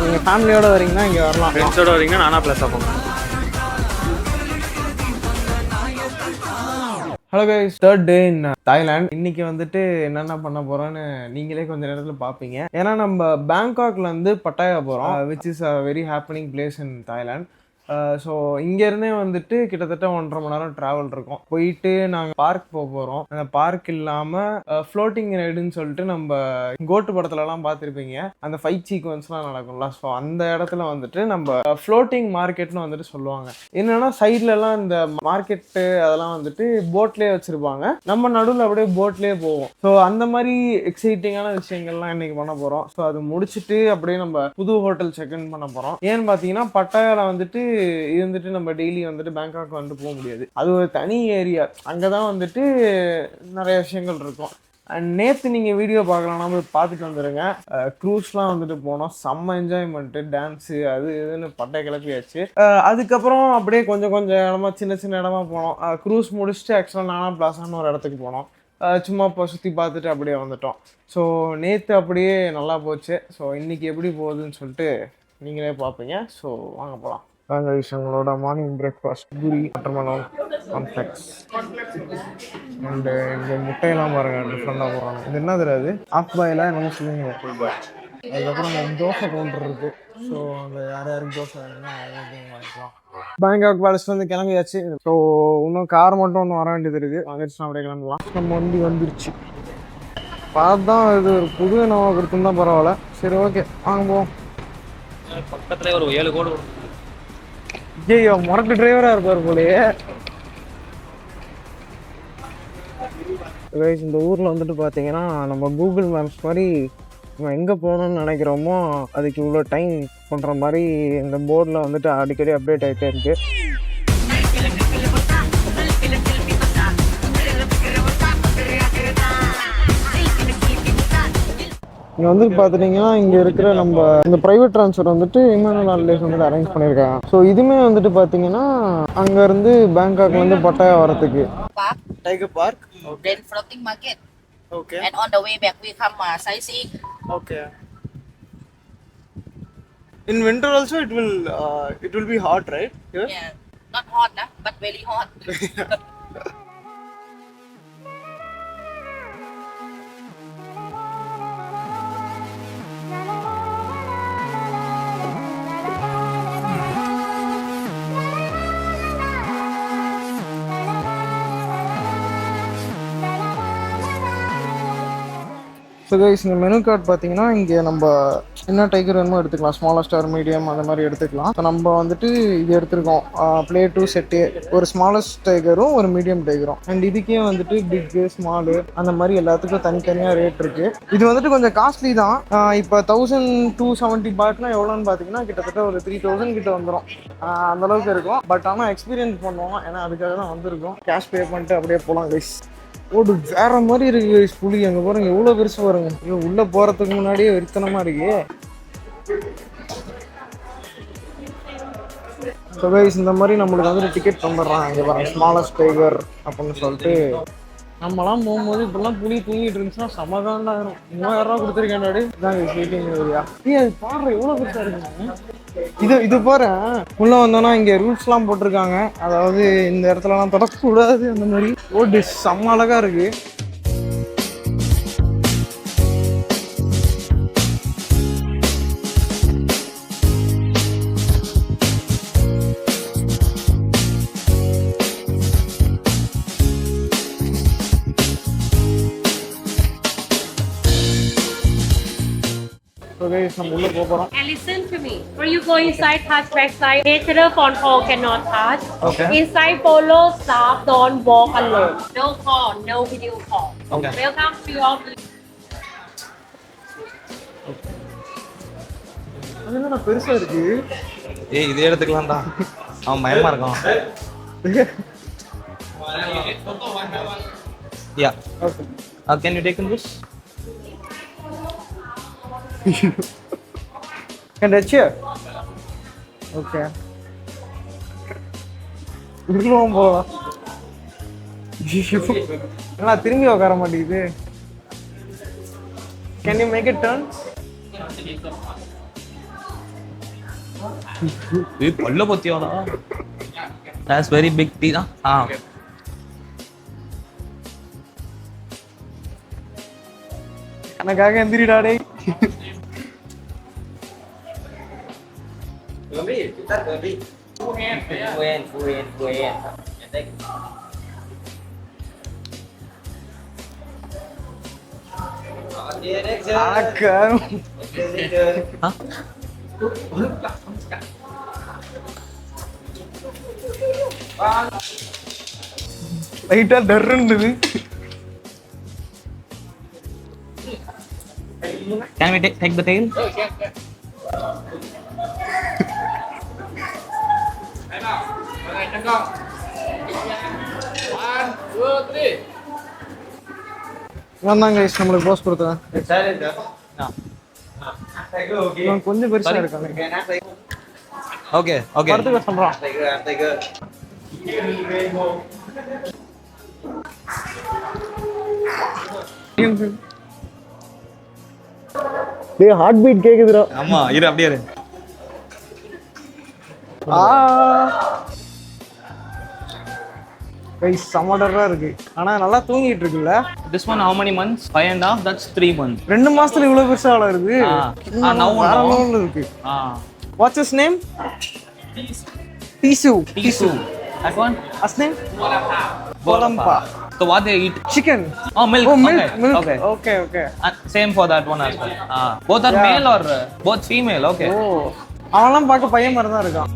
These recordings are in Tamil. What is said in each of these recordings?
நீங்கள் ஃபேமிலியோடு வரீங்கன்னா இங்கே வரலாம். ஃப்ரெண்ட்ஸோடு வரீங்கன்னா நானா ப்ளஸ்ஸாக போங்க. ஹலோ கைஸ், தேர்ட் டே இன் தாய்லாந்து. இன்னைக்கு வந்துட்டு என்னென்ன பண்ண போகிறோன்னு நீங்களே கொஞ்ச நேரத்தில் பார்ப்பீங்க. ஏன்னா நம்ம பேங்காக்ல இருந்து பட்டாயா போகிறோம், which is a very happening place in Thailand. So இங்கேருந்தே வந்துட்டு கிட்டத்தட்ட 1.5 மணி நேரம் ட்ராவல் இருக்கும். போயிட்டு நாங்கள் பார்க் போக போகிறோம். அந்த பார்க் இல்லாமல் ஃப்ளோட்டிங் ரைடுன்னு சொல்லிட்டு நம்ம கோட்டு படத்துலலாம் பார்த்துருப்பீங்க, அந்த ஃபைட் சீக்வன்ஸ்லாம் நடக்கும்ல. ஸோ அந்த இடத்துல வந்துட்டு நம்ம ஃப்ளோட்டிங் மார்க்கெட்னு வந்துட்டு சொல்லுவாங்க. என்னன்னா சைட்லலாம் இந்த மார்க்கெட்டு அதெல்லாம் வந்துட்டு போட்லேயே வச்சுருப்பாங்க, நம்ம நடுவில் அப்படியே போட்லேயே போவோம். ஸோ அந்த மாதிரி எக்ஸைட்டிங்கான விஷயங்கள்லாம் இன்னைக்கு பண்ண போகிறோம். ஸோ அது முடிச்சுட்டு அப்படியே நம்ம புது ஹோட்டல் செக்இன் பண்ண போகிறோம். ஏன்னு பார்த்தீங்கன்னா பட்டாயாவில் வந்துட்டு இருந்துட்டு நம்ம டெய்லி வந்துட்டு பேங்காக் வந்துட்டு போக முடியாது. அது ஒரு தனி ஏரியா, அங்கே தான் வந்துட்டு நிறைய விஷயங்கள் இருக்கும். அண்ட் நேற்று நீங்கள் வீடியோ பார்க்கலாம், போய் பார்த்துட்டு வந்துடுங்க. க்ரூஸ்லாம் வந்துட்டு போனோம், செம்ம என்ஜாய்மெண்ட்டு, டான்ஸு அது இதுன்னு பட்டை கிளப்பியாச்சு. அதுக்கப்புறம் அப்படியே கொஞ்சம் கொஞ்சம் இடமா சின்ன சின்ன இடமா போனோம். க்ரூஸ் முடிச்சுட்டு ஆக்சுவலாக நானா பிளாசான்னு ஒரு இடத்துக்கு போனோம். சும்மா இப்போ சுற்றி பார்த்துட்டு அப்படியே வந்துட்டோம். ஸோ நேற்று அப்படியே நல்லா போச்சு. ஸோ இன்றைக்கி எப்படி போகுதுன்னு சொல்லிட்டு நீங்களே பார்ப்பீங்க. ஸோ வாங்க போகலாம். வாங்க விஷயங்களோட morning breakfast puri, watermelon, cornflakes and இந்த முட்டையெல்லாம் பாருங்கள் டிஃப்ரெண்டாக போடுறாங்க. இது என்ன தெரியாது, ஆஃப் பாயிலாக என்னமோ சொல்லுவீங்க, ஃபுல் பாய். அதுக்கப்புறம் அந்த தோசை கவுண்டர் இருக்குது. ஸோ அந்த யார் யாருக்கு தோசை வேணும்னா வாங்கிக்கலாம். பேங்காக் பேலஸ்ல வந்து கிளம்பியாச்சு. ஸோ இன்னும் கார் மட்டும் ஒன்று வர வேண்டியது இருக்குது, வந்துருச்சுன்னா அப்படியே கிளம்பலாம். நம்ம வண்டி வந்துருச்சு. பார்த்தா இது ஒரு புது நவா கொடுத்துருந்தா பரவாயில்ல. சரி ஓகே வாங்க போவோம். பக்கத்துல ஒரு 7 கோடு. ஐயோ முரட்டு டிரைவரா இருப்பார் போலயே. இந்த ஊர்ல வந்துட்டு பாத்தீங்கன்னா நம்ம கூகுள் மேப்ஸ் மாதிரி நம்ம எங்க போகணும்னு நினைக்கிறோமோ அதுக்கு இவ்வளோ டைம் பண்ற மாதிரி இந்த போர்டில் வந்துட்டு அடிக்கடி அப்டேட் ஆகிட்டே இருக்கு. இங்கே வந்துட்டு பார்த்துட்டிங்கன்னா இங்கே இருக்கிற நம்ம இந்த ப்ரைவேட் ட்ரான்ஸ்ஃபர் வந்துட்டு இமானுவல் ஹாலிடேஸ் வந்துட்டு அரேஞ்ச் பண்ணியிருக்காங்க. ஸோ இதுவுமே வந்துட்டு பார்த்தீங்கன்னா அங்கேருந்து பேங்காக்லேருந்து பட்டாயா வரத்துக்கு tiger park, then floating market. Okay. And on the way back we come sightseeing. Okay. In winter also it will be hot, right? Here? Yeah, not hot but very hot. So guys இந்த மெனு கார்டு பார்த்தீங்கன்னா இங்கே நம்ம என்ன டைகர் வேணுமோ எடுத்துக்கலாம், ஸ்மாலஸ்ட் ஆர் மீடியம் அந்த மாதிரி எடுத்துக்கலாம். ஸோ நம்ம வந்துட்டு இது எடுத்துருக்கோம், ப்ளே 2 செட்டு, ஒரு ஸ்மாலஸ்ட் டைகரும் ஒரு மீடியம் டைகரும். அண்ட் இதுக்கே வந்துட்டு பிக்கு ஸ்மாலு அந்த மாதிரி எல்லாத்துக்கும் தனித்தனியாக ரேட் இருக்குது. இது வந்துட்டு கொஞ்சம் காஸ்ட்லி தான். இப்போ 1270 பாட்னா எவ்வளோன்னு பார்த்தீங்கன்னா கிட்டத்தட்ட ஒரு 3000 கிட்ட வந்துடும், அந்தளவுக்கு இருக்கும். பட் ஆனால் எக்ஸ்பீரியன்ஸ் பண்ணுவோம், ஏன்னா அதுக்காக தான் வந்திருக்கோம். கேஷ் பே பண்ணிட்டு அப்படியே போகலாம் கைஸ். ஓடு வேற மாதிரி இருக்கு புலி, அங்கே பாருங்க எவ்வளோ பெருசு பாருங்க. ஐயோ உள்ள போறதுக்கு முன்னாடியே வெறித்தனமா இருக்கு. ஸோ கைஸ் இந்த மாதிரி நம்மளுக்கு வந்துட்டு டிக்கெட் தந்துடுறாங்க. இங்கே பாருங்க ஸ்மாலஸ்ட் டைகர் அப்படின்னு சொல்லிட்டு. நம்மலாம் போகும்போது இப்பெல்லாம் புலி தூங்கிட்டு இருந்துச்சுன்னா சமாதானம் ஆயிரும். 3000 ரூபா கொடுத்துருக்கேன். இதாங்க வெயிட்டிங் ஏரியா. அது பாரு எவ்வளோ பெருசா இருக்குங்க. இது பாரு உள்ள வந்தோன்னா இங்கே ரூல்ஸ்லாம் போட்டிருக்காங்க, அதாவது இந்த இடத்துலலாம் தொடக்கூடாது அந்த மாதிரி. ஓ செம்ம அழகா இருக்கு. நம்ம உள்ள போறோம். And listen to me. When you go inside, touch backside. Nature phone call cannot touch. Okay. Inside follow staff, don't walk alone. No call, no video call. Okay. Welcome to your. அது என்ன பெருசா இருக்கு. ஏய் இதே எடுத்துக்கலாம்டா, அவன் பயமா இருக்கான். Yeah. Okay. Can you take this? Can I cheer? Okay. இதுக்குள்ள போகலாம். ஏன்னா திரும்பி உட்கார மாட்டேங்குது. Can you make it turn? பல்ல பத்தியாடா. That's very big tea da. எனக்காக எந்திரிடா டேய். லைட்டா டர்ருன்னுது. Can we take the tail? வந்தாங்க guys, நம்மளுக்கு போஸ் கொடுத்தேன். கொஞ்சம் பெருசா இருக்காங்க. Okay, okay. படுத்துக்க சொல்றான். டேய் ஹார்ட் பீட் கேக்குதுடா. ஆமா, இரு அப்படியே இரு. கைஸ் சமடரா இருக்கு. ஆனா நல்லா தூங்கிட்டு இருக்குல்ல. This one how many months? 5.5. That's 3 months. 2 மாசத்துல இவ்வளவு பெருசா வளருது. now வேற லெவல்ல இருக்கு. What's his name? Tisu. That one? His name? Bolampa. So what they eat? Chicken. Oh, milk. Oh, milk. Okay. Milk. Okay. Okay, okay. Same for that one as well. Both are Yeah. male or both female? Okay. Oh. அவன்லாம் பார்க்க பையன் மாதிரி தான் இருக்கான்.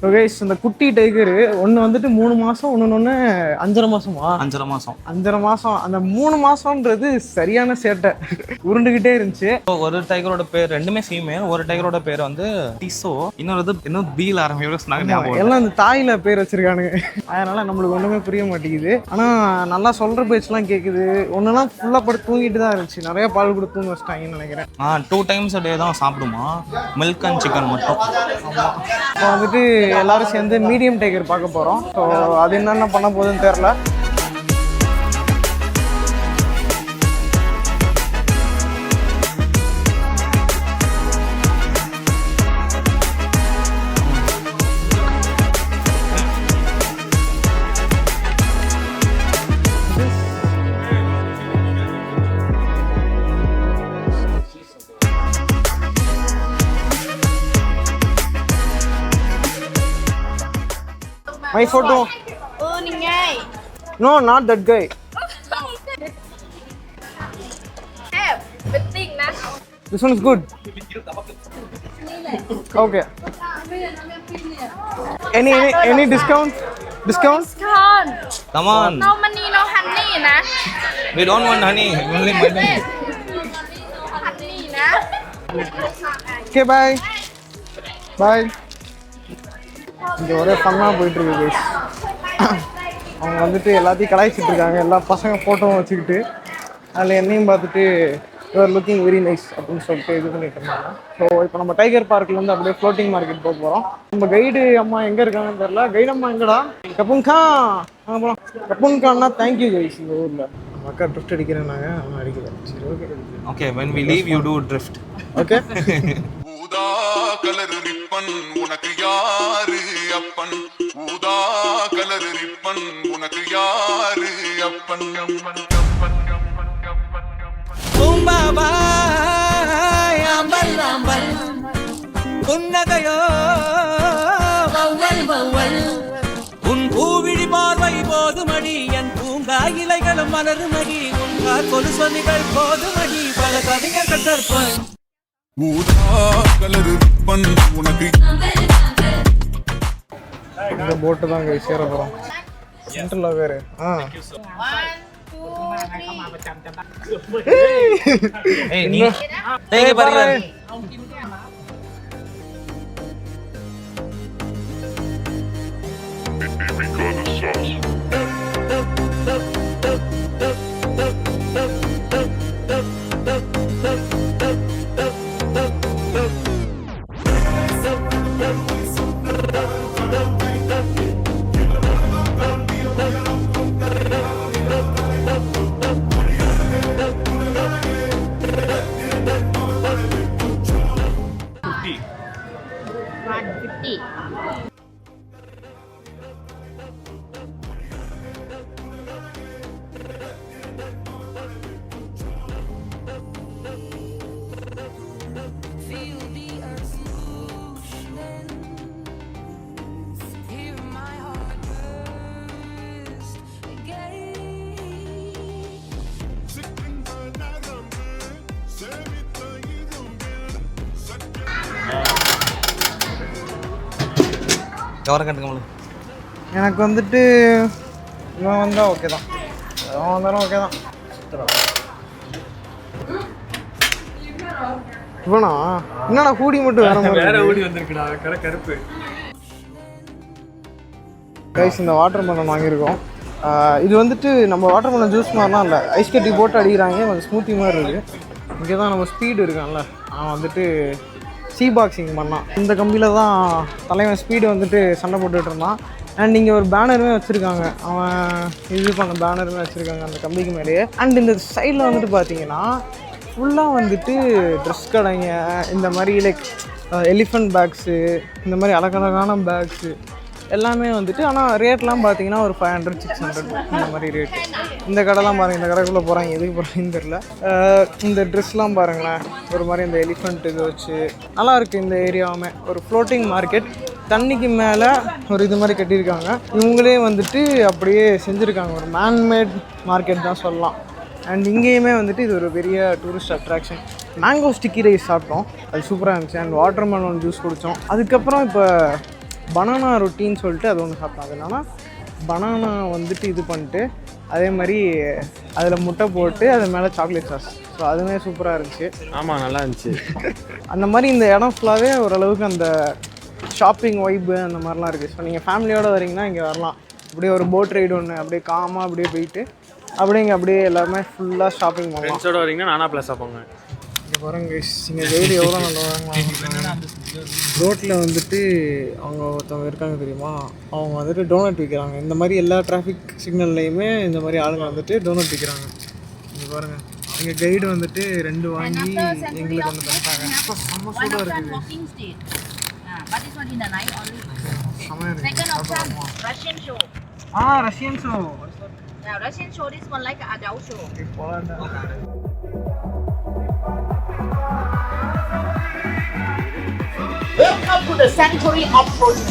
ஓகே, இந்த குட்டி டைகர் ஒன்று வந்துட்டு 3 மாதம், ஒன்று 5.5 மாசமா? 5.5 மாசம். 5.5 மாசம். அந்த 3 மாசம்ன்றது சரியான சேட்டை, உருண்டுகிட்டே இருந்துச்சு. ஒரு டைகரோட பேர் ரெண்டுமே ஃபீமேல். ஒரு டைகரோட பேர் வந்து டிசோ, இன்னொரு பீல் ஆரம்பிச்சு. எல்லாம் இந்த தாயில பேர் வச்சிருக்கானுங்க. அதனால நம்மளுக்கு ஒண்ணுமே புரிய மாட்டேங்குது. ஆனா நல்லா சொல்ற பேச்செல்லாம் கேக்குது. ஒன்னெல்லாம் ஃபுல்லா படுத்து தூங்கிட்டு தான் இருந்துச்சு. நிறைய பால் கொடுத்து தூங்க வச்சிட்டாங்கன்னு நினைக்கிறேன். 2 times a day தான் சாப்பிடுமா, மில்க் அண்ட் சிக்கன் மட்டும். இப்போ வந்துட்டு எல்லாரும் சேர்ந்து மீடியம் டைகர் பார்க்க போறோம். ஸோ அது என்னென்ன பண்ண போகுதுன்னு தெரியல. My photo. Ni ngay. No, not that guy. Have betting na. This one is good. Okay. Any discount? Discount? Con. Come on. No money, no honey na. We don't want honey. Only money. Honey na. Okay, bye. Bye. இங்கே ஒரே ஃபன்னாக போயிட்டுருக்கு கைஸ். அவங்க வந்துட்டு எல்லாத்தையும் கலாய்ச்சிட்டு இருக்காங்க. எல்லா பசங்க ஃபோட்டோவும் வச்சுக்கிட்டு அதில் என்னையும் பார்த்துட்டு யூஆர் லுக்கிங் வெரி நைஸ் அப்படின்னு சொல்லிட்டு இது பண்ணிட்டு இருந்தாங்க. ஸோ இப்போ நம்ம டைகர் பார்க்லேருந்து அப்படியே ஃப்ளோட்டிங் மார்க்கெட் போக போகிறோம். நம்ம கைடு அம்மா எங்கே இருக்காங்கன்னு தெரியல. கைடு அம்மா எங்கடா? கப்புன்கா. அங்கே போகலாம். கப்புன்கான்னா தேங்க்யூ கைஸ். இந்த ஊரில் நம்ம அக்கா ட்ரிஃப்ட் அடிக்கிறேன். நாங்கள் அவன் அடிக்கிறேன். சரி, okay. Okay, when we leave you do drift. Okay. ஊதா கலர் ரிப்பன் உனக்கு யாரு அப்பன், ஊதா கலர் ரிப்பன் உனக்கு யாரு அப்பன். புன்னகையோ வௌவல் வௌவல், உன் பூவிழி பார்வை போதுமடி, என் பூங்கா இலைகளும் மலருமடி, உன்கார் கொலுசொலிகள் போதுமடி, பல கவிஞர்கள் கற்பன். ஊதா கலர் ரிப்பன் உனக்கு. இந்த போட்டு தான் இங்கே சேர போகிறோம். சென்ட்ரல் வேறு. Hey, நீ தேங்க பாருங்க. Because of sauce. எவரை கட்டுங்க உங்களுக்கு? எனக்கு வந்துட்டு இவன் வந்தால் ஓகே தான், அவன் வந்தாலும் ஓகே தான். இவனா என்னடா கூடி மட்டும் வேற ஓடி வந்திருக்குடா கருப்பு. கைஸ் இந்த வாட்டர் மெலன் வாங்கியிருக்கோம். இது வந்துட்டு நம்ம வாட்டர் மெலன் ஜூஸ் மாதிரிலாம் இல்லை, ஐஸ் கட்டி போட்டு அடிக்கிறாங்க, கொஞ்சம் ஸ்மூத்தி மாதிரி இருக்குது. இங்கே தான் நம்ம ஸ்பீடு இருக்கான்ல, அவன் வந்துட்டு சி பாக்ஸிங் பண்ணான். இந்த கம்பியில் தான் தலைவன் ஸ்பீடு வந்துட்டு சண்டை போட்டுட்டு இருந்தான். அண்ட் இங்கே ஒரு பேனருமே வச்சுருக்காங்க, அவன் இது பண்ண பேனருமே வச்சுருக்காங்க அந்த கம்பிக்கு மேலேயே. அண்ட் இந்த சைடில் வந்துட்டு பார்த்தீங்கன்னா ஃபுல்லாக வந்துட்டு ட்ரெஸ் கடைங்க, இந்த மாதிரி லைக் எலிஃபண்ட் பேக்ஸு, இந்த மாதிரி அழகழகான பேக்ஸு எல்லாமே வந்துட்டு. ஆனால் ரேட்லாம் பார்த்தீங்கன்னா ஒரு 500-600 இந்த மாதிரி ரேட்டு. இந்த கடைலாம் பாருங்கள், இந்த கடைக்குள்ளே போகிறாங்க, எதுக்கு போகிறாங்கன்னு தெரில. இந்த ட்ரெஸ்லாம் பாருங்களேன், ஒரு மாதிரி இந்த எலிஃபண்ட் இது வச்சு நல்லாயிருக்கு. இந்த ஏரியாவுமே ஒரு ஃப்ளோட்டிங் மார்க்கெட், தண்ணிக்கு மேலே ஒரு இது மாதிரி கட்டியிருக்காங்க. இவங்களே வந்துட்டு அப்படியே செஞ்சுருக்காங்க, ஒரு மேன்மேட் மார்க்கெட் தான் சொல்லலாம். அண்ட் இங்கேயுமே வந்துட்டு இது ஒரு பெரிய tourist attraction. Mango sticky rice சாப்பிட்டோம், அது சூப்பராக இருந்துச்சு. அண்ட் வாட்டர் மெலன் ஜூஸ் குடித்தோம். அதுக்கப்புறம் இப்போ பனானா ரொட்டின்னு சொல்லிட்டு அது ஒன்று சாப்பிட்டோம். அதனால பனானா வந்துட்டு இது பண்ணிட்டு அதே மாதிரி அதில் முட்டை போட்டு அது மேலே சாக்லேட் சாஸ், ஸோ அதுவுமே சூப்பராக இருந்துச்சு. ஆமாம் நல்லா இருந்துச்சு. அந்த மாதிரி இந்த இடம் ஃபுல்லாகவே ஓரளவுக்கு அந்த ஷாப்பிங் வைப்பு அந்த மாதிரிலாம் இருக்குது. ஸோ நீங்கள் ஃபேமிலியோடு வரீங்கன்னா இங்கே வரலாம். அப்படியே ஒரு போட் ரைடு ஒன்று அப்படியே காமாக அப்படியே போயிட்டு அப்படியே எல்லாமே ஃபுல்லாக ஷாப்பிங் பண்ணலாம். ஃப்ரெண்ட்ஸோட வரீங்கன்னா நானா ப்ளஸ் போங்க. இங்கே பாருங்க, இங்கே வெயில் எவ்வளோ நல்லா வாங்கலாம். ரோட்டில் வந்துட்டு அவங்க ஒருத்தவங்க இருக்காங்க தெரியுமா, அவங்க வந்துட்டு டோனட் விற்கிறாங்க. இந்த மாதிரி எல்லா டிராஃபிக் சிக்னல்லையுமே இந்த மாதிரி ஆளுங்க வந்துட்டு டோனட் விற்கிறாங்க. இங்கே பாருங்கள், எங்கள் கைடு வந்துட்டு 2 வாங்கி எங்களுக்கு ஒன்று தந்துட்டாங்க. செம்ம சூடாக இருக்குது. Russian show. Russian show. Yeah, Russian show. This one like an adult show. Welcome to the Sanctuary of Frozen.